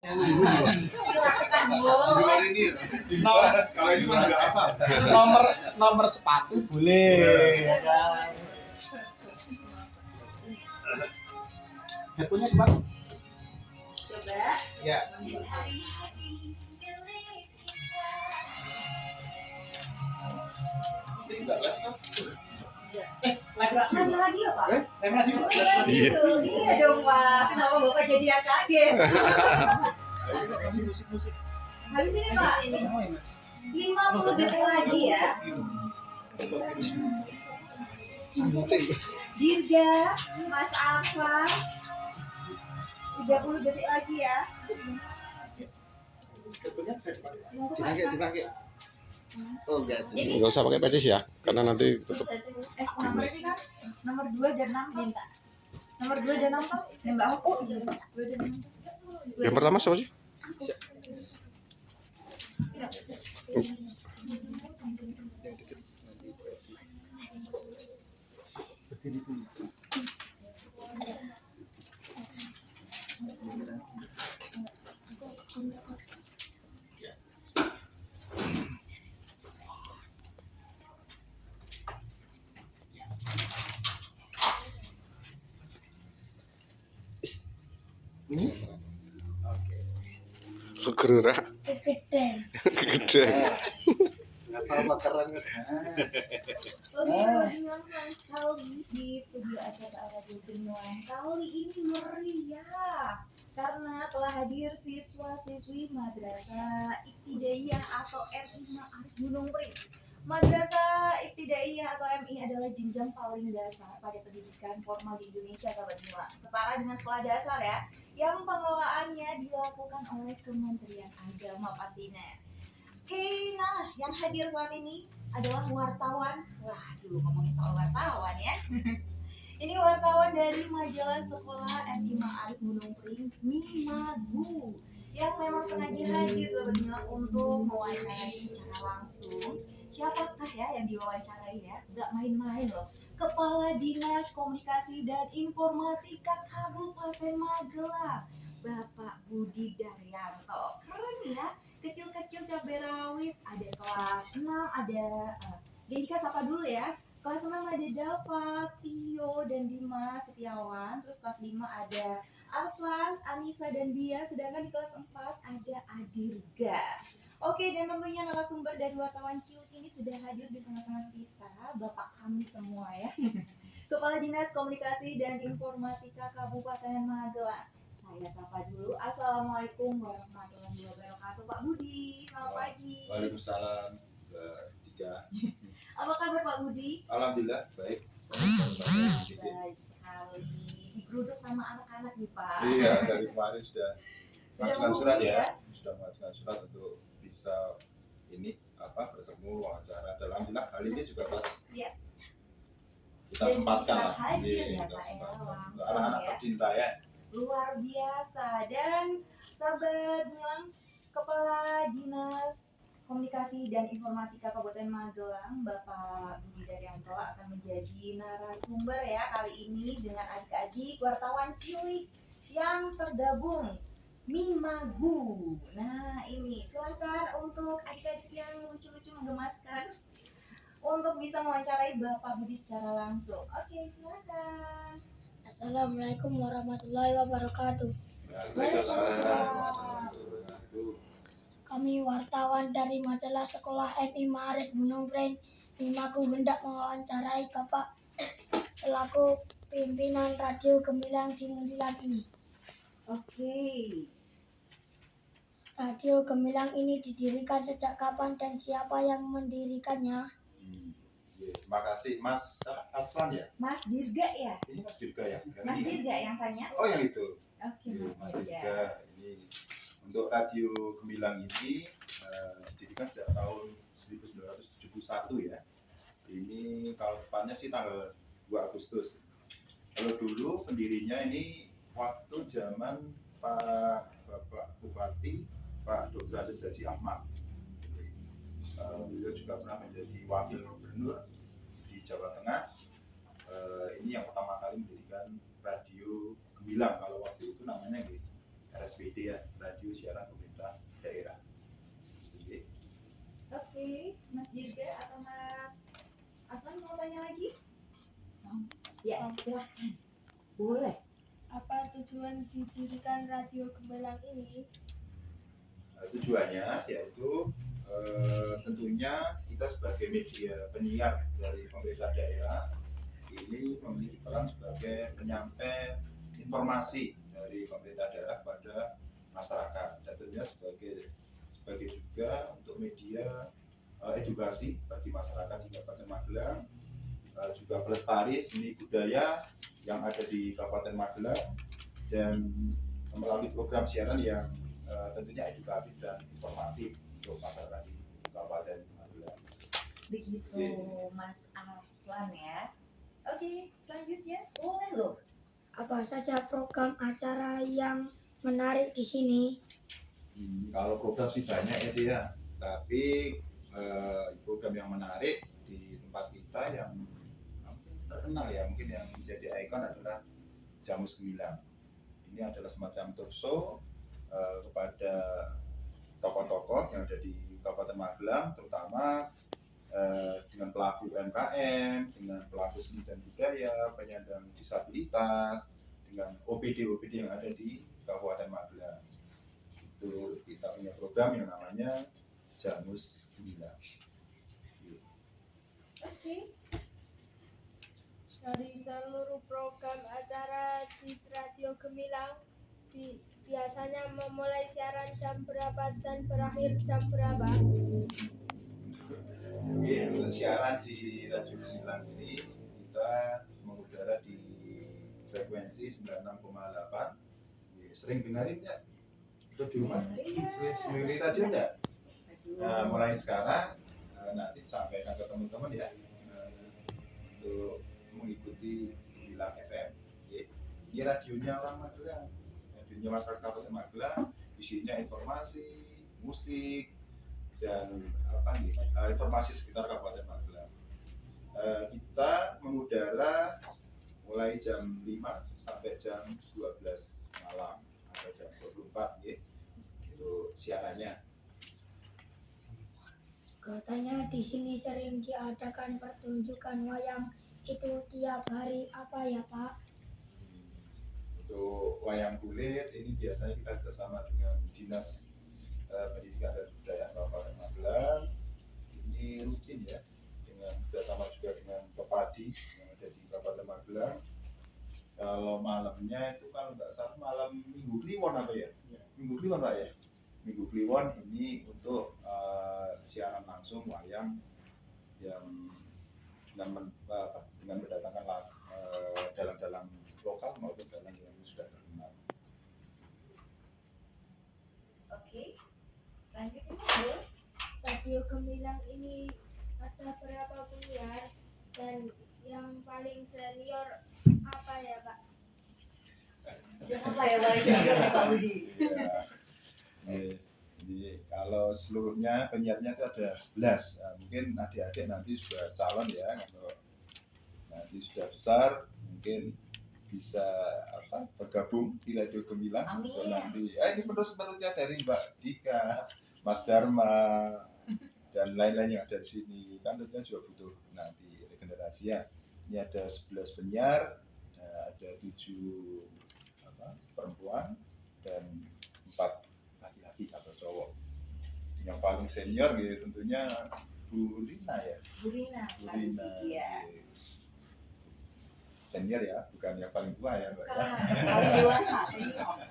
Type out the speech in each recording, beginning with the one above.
Silakan boleh. Kalau ini kan biasa. Nomor sepatu boleh, ya kan? Headphone-nya coba. Coba. Ya. Live radio Pak? Live radio. Iya dong Pak. Kenapa Bapak jadi yang kaget? Musik. Habis ini Pak. 50 detik lagi ya. Dirga, Mas Afan. 30 detik lagi ya. Dipakai. Oh enggak. Nggak usah pakai petis ya, karena nanti tetap. Nomor ini kan nomor 2 dan 6 minta. Nomor 2 dan 6 Pak. Mbak Hopo. 2 dan 6. Yang pertama siapa sih? Ini? Oke. Kegerah. Gede. Enggak tahu bakaran kan. Senang sekali di studio acara Radio Benuan. Kali ini meriah karena telah hadir siswa-siswi Madrasah Ibtidaiyah atau MI Ma'arif Gunung Pring. Madrasah Ibtidaiyah atau MI adalah jenjang paling dasar pada pendidikan formal di Indonesia, Sobat Mila. Setara dengan sekolah dasar ya, yang pengelolaannya dilakukan oleh Kementerian Agama pastinya. Oke, nah yang hadir saat ini adalah wartawan. Wah, dulu ngomongin soal wartawan ya. Ini wartawan dari majalah sekolah MI Ma'arif Gunung Pring, Mimagu, yang memang sengaja hadir Sobat Mila untuk mewawancarai secara langsung. Siapakah ya yang diwawancarai ya? Gak main-main loh. Kepala Dinas Komunikasi dan Informatika Kabupaten Magelang, Bapak Budi Daryanto. Keren ya, kecil-kecil cabai rawit. Ada kelas 6, ada Dika sapa dulu ya. Kelas 6 ada Dava, Tio, dan Dimas Setiawan. Terus kelas 5 ada Arslan, Anissa, dan Bia. Sedangkan di kelas 4 ada Adirga. Oke, dan tentunya narasumber dari wartawan cilik ini sudah hadir di tengah-tengah kita, Bapak kami semua ya. Kepala Dinas Komunikasi dan Informatika Kabupaten Magelang. Saya sapa dulu. Assalamualaikum warahmatullahi wabarakatuh, Pak Budi. Selamat pagi. Waalaikumsalam, Mbak Dika. Apa kabar Pak Budi? Alhamdulillah baik. Baik sekali. Digeruduk sama anak-anak nih Pak. Iya, dari kemarin sudah mengajukan surat ya? Sudah mengajukan surat untuk bisa bertemu wawancara. Dan alhamdulillah hari ini juga pas Iya. kita Dan sempatkan bisa lah. hadir ya, Kita Pak, ya, sempatkan. langsung Untuk anak-anak ya. tercinta ya. Luar biasa. Dan sahabat bilang Kepala Dinas Komunikasi dan Informatika Kabupaten Magelang, Bapak Budi Daryanto akan menjadi narasumber ya kali ini dengan adik-adik wartawan cilik yang tergabung Mimagu. Nah ini silakan untuk adik-adik yang lucu-lucu menggemaskan untuk bisa mewawancarai Bapak Budi secara langsung. Oke, silakan. Assalamualaikum warahmatullahi wabarakatuh. Kami wartawan dari majalah sekolah MI Ma'arif Gunung Pring, Mimagu hendak mewawancarai Bapak selaku pimpinan Radio Gemilang di Muntilan ini. Oke. Radio Gemilang ini didirikan sejak kapan dan siapa yang mendirikannya? Terima kasih Mas Aslan ya. Mas Dirga ya? Ini Mas Dirga ya. Mas Dirga yang tanya? Oh yang itu. Oke, Mas Mas Dirga. Dirga ini untuk Radio Gemilang ini didirikan sejak tahun 1971 ya. Ini kalau tepatnya sih tanggal 2 Agustus. Kalau dulu pendirinya ini waktu zaman Bapak Bupati Pak Dr. Andes Haji Ahmad. Beliau juga pernah menjadi wakil gubernur di Jawa Tengah. Ini yang pertama kali mendirikan Radio Gemilang, kalau waktu itu namanya RSPD ya, radio siaran pemerintah daerah. Oke. Oke, Mas Dirga atau Mas Aslan mau tanya lagi? Ya, silahkan. Boleh. Apa tujuan didirikan Radio Gemilang ini? Tujuannya yaitu tentunya kita sebagai media penyiar dari pemerintah daerah ini memiliki peran sebagai penyampai informasi dari pemerintah daerah pada masyarakat, dan tentunya sebagai juga untuk media edukasi bagi masyarakat di Kabupaten Magelang, juga pelestari seni budaya yang ada di Kabupaten Magelang, dan melalui program siaran yang tentunya edukatif dan informatif untuk masyarakat di Kabupaten Magelang. Begitu, Oke. Mas Arslan ya. Oke, selanjutnya boleh loh. Apa saja program acara yang menarik di sini? Kalau program sih banyak ya dia, tapi program yang menarik di tempat kita yang terkenal ya, mungkin yang menjadi ikon adalah Jamus Gemilang. Ini adalah semacam talk show kepada tokoh-tokoh yang ada di Kabupaten Magelang, terutama dengan pelaku UMKM, dengan pelaku seni dan budaya, penyandang disabilitas, dengan OPD-OPD yang ada di Kabupaten Magelang. Itu kita punya program yang namanya Jamus Gemilang. Oke. Dari seluruh program acara di Radio Gemilang, biasanya memulai siaran jam berapa dan berakhir jam berapa? Oke, untuk siaran di Radio Gemilang ini kita mengudara di frekuensi 96,8. Sering dengerin ya? Itu di rumah? Sering di radio enggak? Nah, mulai sekarang nanti sampaikan ke teman-teman ya, untuk mengikuti Gemilang FM. Ini radionya orang Magelang, radionya masyarakat Kabupaten Magelang, isinya informasi, musik, dan informasi sekitar Kabupaten Magelang. Kita mengudara mulai jam 5 sampai jam 12 malam atau jam 24 ya. Itu siarannya. Katanya di sini sering diadakan pertunjukan wayang itu tiap hari, apa ya Pak? Untuk wayang kulit ini biasanya kita bersama dengan Dinas Pendidikan dan Kebudayaan Kabupaten Magelang. Ini rutin ya, dengan bersama juga dengan Kepadi yang ada di Kabupaten Magelang. Kalau malamnya itu kalau nggak salah malam Minggu Kliwon apa ya? Minggu Kliwon Pak ya? Minggu Kliwon ini untuk siaran langsung wayang yang dengan mendatangkan dalang-dalang lokal maupun dalang yang sudah terkenal. Oke. Selanjutnya boleh. Radio Gemilang ini ada berapa penyiar dan yang paling senior apa ya Pak? Siapa ya paling senior Pak Budi? Iya. Jadi kalau seluruhnya penyiarnya itu ada 11. Nah, mungkin adik-adik nanti sudah calon ya, kalau nanti sudah besar mungkin bisa bergabung di Radio Gemilang. Amin. Atau nanti ini penerus-penerusnya dari Mbak Dika, Mas Dharma, dan lain-lain yang ada di sini, kan tentunya juga butuh nanti regenerasi ya. Ini ada 11 penyiar, ada 7 perempuan dan 4 laki-laki atau cowok. Yang paling senior gitu tentunya Bu Rina ya. Bu Rina. Bu Rina. Iya. Senior ya, bukan yang paling tua ya Mbak. Bukan, paling dewasa.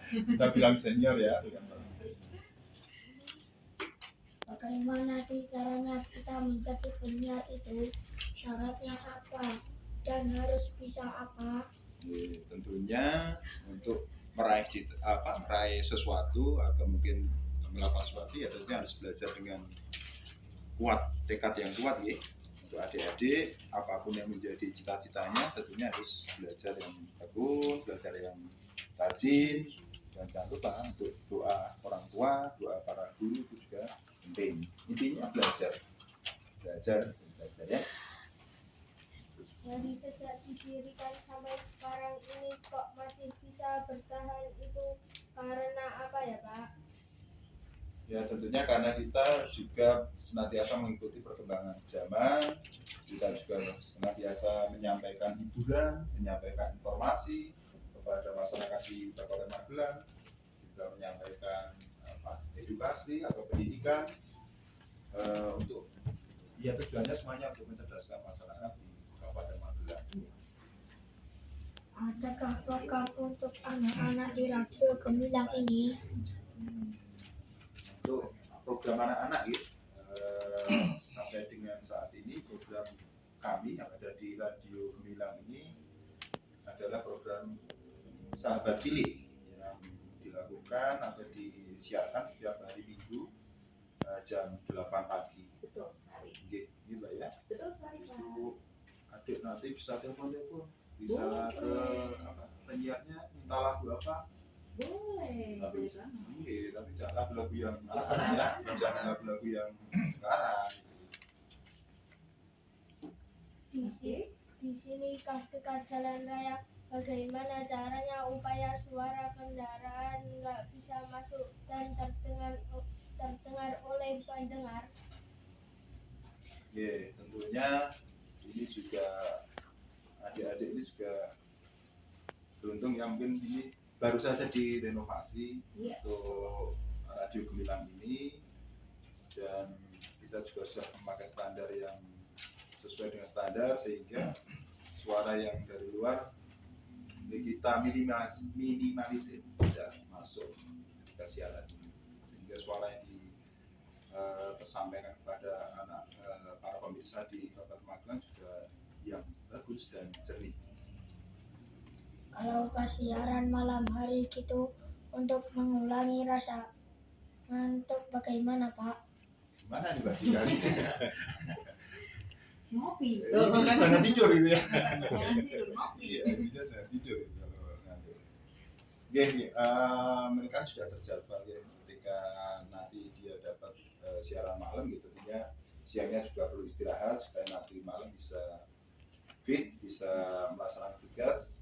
Kita bilang senior ya. Bagaimana sih caranya bisa menjadi penyiar itu? Syaratnya apa? Dan harus bisa apa? Tentunya untuk meraih meraih sesuatu atau mungkin melakukan sesuatu ya tentunya harus belajar dengan kuat, tekad yang kuat ya. Untuk adik-adik apapun yang menjadi cita-citanya tentunya harus belajar yang tekun, belajar yang rajin, dan jangan lupa untuk doa orang tua, doa para guru itu juga penting. Intinya belajar ya. Dari sejak didirikan sampai sekarang ini kok masih bisa bertahan itu karena Ya tentunya karena kita juga senantiasa mengikuti perkembangan zaman, kita juga senantiasa menyampaikan hiburan, menyampaikan informasi kepada masyarakat di Kabupaten Magelang, juga menyampaikan edukasi atau pendidikan untuk ya tujuannya semuanya untuk mencerdaskan masyarakat di Kabupaten Magelang. Adakah program untuk anak-anak di Radio Gemilang ini? Untuk program anak-anak ya, sampai dengan saat ini program kami yang ada di Radio Gemilang ini adalah program Sahabat Cilik yang dilakukan atau disiarkan setiap hari Minggu jam 8 pagi. Betul sekali. Gitu Mbak ya. Betul sekali Pak. Itu adik nanti bisa telepon-telepon, bisa ke penyiarnya minta lagu apa. Boleh. Tapi, Boleh banget. iya, tapi jangan lagu-lagu yang jangan lagu-lagu yang sekarang. Di sini dekat jalan raya, bagaimana caranya upaya suara kendaraan nggak bisa masuk dan terdengar oleh pendengar? Ya, tentunya ini juga adik-adik ini juga beruntung ya, mungkin ini baru saja direnovasi Iya. untuk Radio Gemilang ini, dan kita juga sudah memakai standar yang sesuai dengan standar sehingga suara yang dari luar kita minimalisir tidak masuk ketika siaran ini, sehingga suara yang tersampaikan kepada para pemirsa di Kabupaten Magelang juga yang bagus dan jernih. Kalau pas siaran malam hari gitu untuk mengulangi rasa ngantuk bagaimana Pak? Gimana nih Mbak Dikali? Ngopi. Kan jangan tidur gitu ya. Jangan tidur, ngopi. Iya, intinya jangan tidur kalau ngantuk. Mereka sudah terjadwal ya, ketika nanti dia dapat siaran malam gitu, dia siangnya juga perlu istirahat supaya nanti malam bisa fit, bisa melaksanakan tugas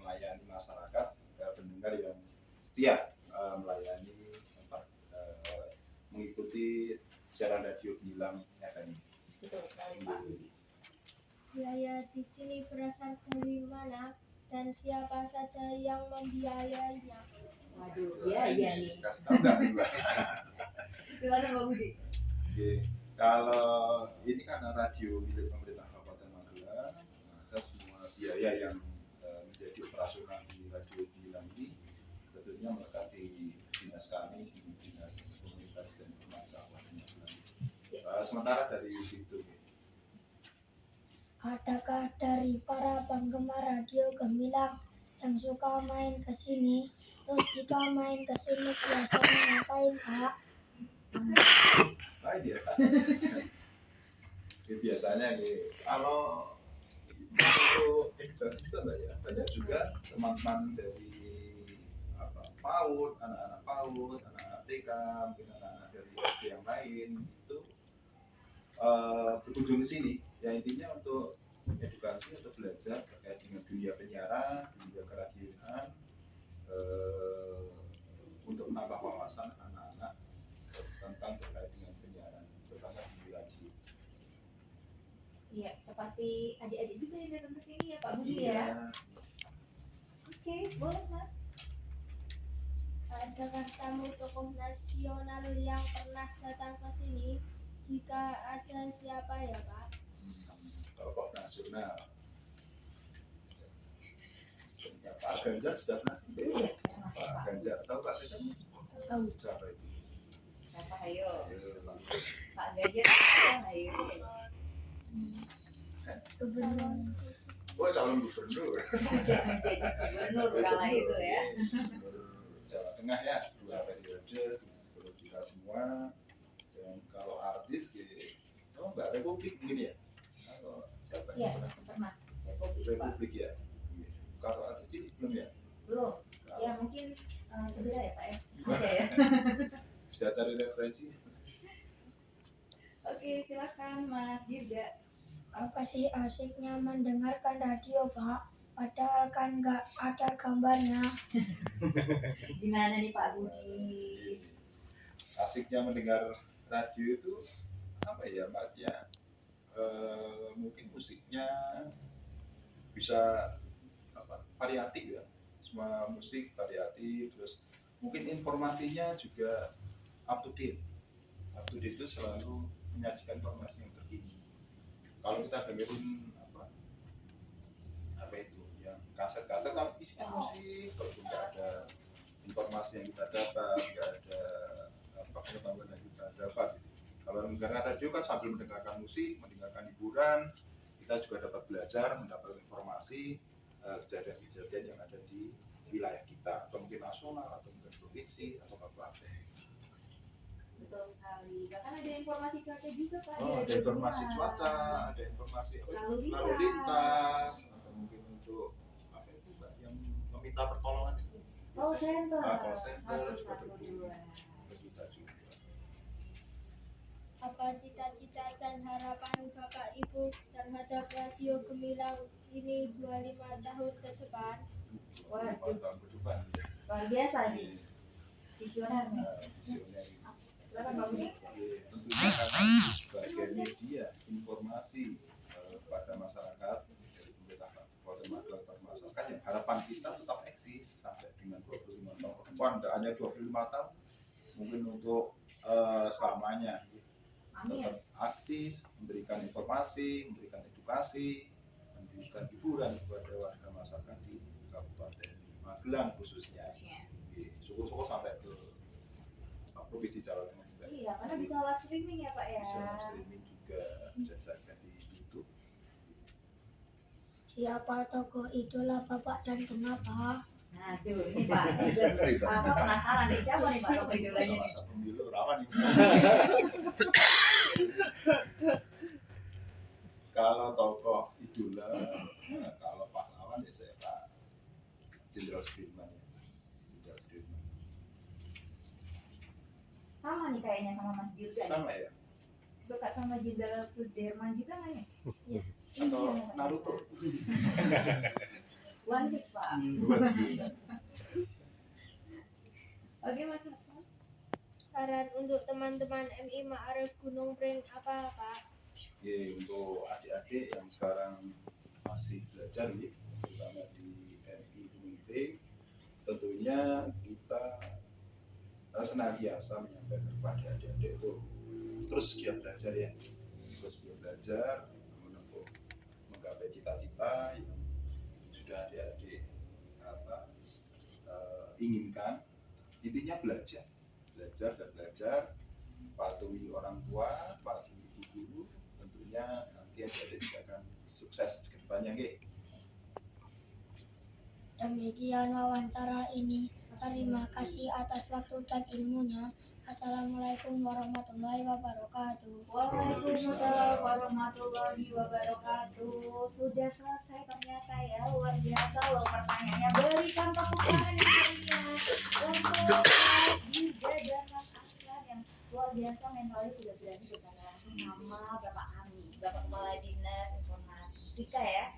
melayani masyarakat, pendengar yang setia melayani mengikuti siaran Radio Gemilang FM. Betul sekali Pak. Biaya di sini berasal dari mana dan siapa saja yang membiayainya? Waduh, iya nih. Kasih tahu nggak Mbak? Silakan Pak Budi. Oke, kalau ini kan radio milik pemerintah Kabupaten Magelang, maka semua biaya yang menjadi operasional di Radio Gemilang ini tentunya melekat di dinas kami, di Dinas Komunikasi dan Informasi Kabupaten Magelang. Sementara dari situ, Adakah dari para penggemar Radio Gemilang yang suka main ke sini? Terus jika main ke sini biasanya ngapain Pak? dia. Ya, biasanya kalau untuk edukasi juga Mbak ya, banyak juga teman-teman dari PAUD, anak-anak PAUD, anak-anak TK, mungkin anak-anak dari SD yang lain itu berkunjung ke sini. Ya intinya untuk edukasi atau belajar terkait dengan dunia penyiaran, dunia keradioan, untuk menambah wawasan anak-anak tentang terkait dengan penyiaran, terutama di radio. Iya, seperti adik-adik juga yang datang ke sini ya Pak Budi Iya. ya. Oke, boleh Mas. Adakah tamu tokoh nasional yang pernah datang ke sini? Jika ada, siapa ya Pak? Tokoh nasional. Pak Ganjar sudah pernah? Sudah, Pak Ganjar, tahu Pak Ganjar? Tahu. Siapa itu? Siapa ayo? Pak Pak Ganjar siapa ayo? Gubernur. Oh, calon gubernur. Jangan jadi gubernur kala itu ya. Gubernur Jawa Tengah ya, 2 periode gubernur kita semua. Dan kalau artis, Mbak Republik mungkin ya? Atau siapa Iya, yang pernah? pernah. Republik Pak. Republik ya. Kalau artis ini belum ya? Belum. Ya mungkin segera ya Pak ya. Ada ya. Bisa cari referensi. Oke, silakan Mas Dirga. Apa sih asiknya mendengarkan radio Pak? Padahal kan nggak ada gambarnya. Gimana nih Pak Budi? asiknya mendengar radio itu apa ya maksudnya, mungkin musiknya bisa apa, variatif ya, semua musik variatif, terus mungkin informasinya juga up to date itu selalu menyajikan informasi yang terkini. Kalau kita dengerin apa itu yang kaset-kaset kan isinya musik, kalau nggak ada informasi yang kita dapat, nggak ada pengetahuan yang kita dapat. Kalau mendengarkan radio kan sambil mendengarkan musik, mendengarkan hiburan, kita juga dapat belajar, mendapat informasi kejadian-kejadian yang ada di wilayah kita, atau mungkin nasional, atau mungkin provinsi, atau kabupaten. Betul sekali. Bahkan ada informasi cuaca juga Pak. Oh, ada informasi cuaca, ada informasi lalu lintas, atau mungkin untuk apa itu Mbak, yang meminta pertolongan itu. Call center. Call center, 112. Kita juga. Apa cita-cita dan harapan Bapak Ibu terhadap Radio Gemilang ini 25 tahun ke depan? Waduh. 5 tahun ke depan. Luar biasa nih. Visioner nih. Visioner. Silakan Pak Budi. Tentunya karena sebagai media informasi kepada masyarakat dari pemerintah Kabupaten Magelang kepada masyarakat, yang harapan kita tetap eksis sampai dengan 25 tahun ke depan. Tidak hanya 25 tahun, mungkin untuk selamanya. Amin. Tetap eksis, memberikan informasi, memberikan edukasi, memberikan hiburan kepada warga masyarakat di Kabupaten Magelang khususnya. Syukur-syukur sampai ke provinsi Jawa Tengah juga. Iya, karena bisa live streaming ya Pak ya. Bisa live streaming juga, bisa disajikan di YouTube. Siapa tokoh idola Bapak dan kenapa? Nah, tuh ini Pak, saya juga penasaran nih siapa nih Pak tokoh idolanya nih. Masa pemilu rawan nih. Kalau tokoh idola, kalau pahlawan ya saya Pak Jenderal Sudirman ya. Jenderal Sudirman. Sama nih kayaknya sama Mas Dirga nih. Sama ya? Suka sama Jenderal Sudirman juga nggak nih? Atau Naruto? One Piece Pak. Bukan sih. Oke Mas Hasan. Saran untuk teman-teman MI Ma'arif Gunung Pring apa Pak? Oke, untuk adik-adik yang sekarang masih belajar nih, terutama di MI Gunung Pring, tentunya kita senantiasa menyampaikan kepada adik-adik itu terus giat belajar ya, terus giat belajar menempuh menggapai cita-cita yang sudah adik-adik inginkan. Intinya belajar dan belajar, patuhi orang tua, patuhi guru, tentunya nanti adik-adik juga akan sukses ke depannya. Demikian wawancara ini. Terima kasih atas waktu dan ilmunya. Assalamualaikum warahmatullahi wabarakatuh. Waalaikumsalam warahmatullahi wabarakatuh. Sudah selesai ternyata ya, luar biasa loh pertanyaannya. Berikan tepuk tangan yang meriah untuk Mas Dirga dan Mas Aksan yang luar biasa mentalnya sudah berani bertanya langsung sama Bapak Ami, Bapak Kepala Dinas Informatika ya.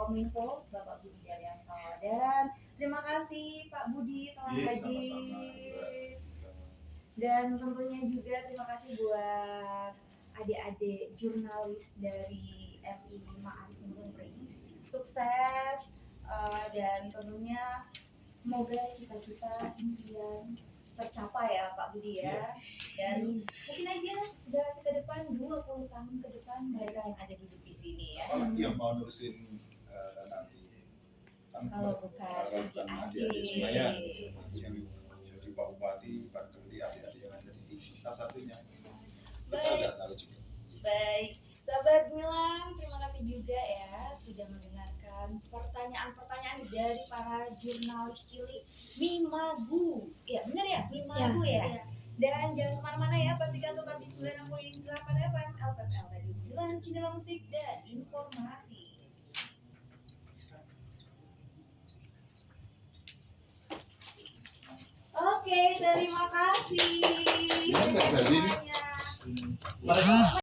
Kominfo Bapak Budi Daryanto, dan terima kasih Pak Budi telah hadir. Dan tentunya juga terima kasih buat adik-adik jurnalis dari MI Ma'arif Gunung Pring. Sukses dan tentunya semoga cita-cita impian tercapai ya Pak Budi ya. Dan mungkin aja generasi ke depan 20 tahun ke depan mereka yang ada duduk di sini ya. Apalagi yang mau nurusin nanti kan Kalau bukan adik-adik semuanya yang jadi Pak Bupati, Pak Kepala, adik-adik yang ada di sini salah satunya. Kita nggak tahu juga. Baik, sahabat Gemilang, terima kasih juga ya sudah mendengarkan pertanyaan-pertanyaan dari para jurnalis cilik Mimagu. Ya benar ya, Mimagu ya. Ya. Dan jangan kemana-mana ya, pastikan tetap di 90.8 FM LPPL Radio Gemilang, channel musik dan informasi. Oke, terima kasih. Jadi Semuanya.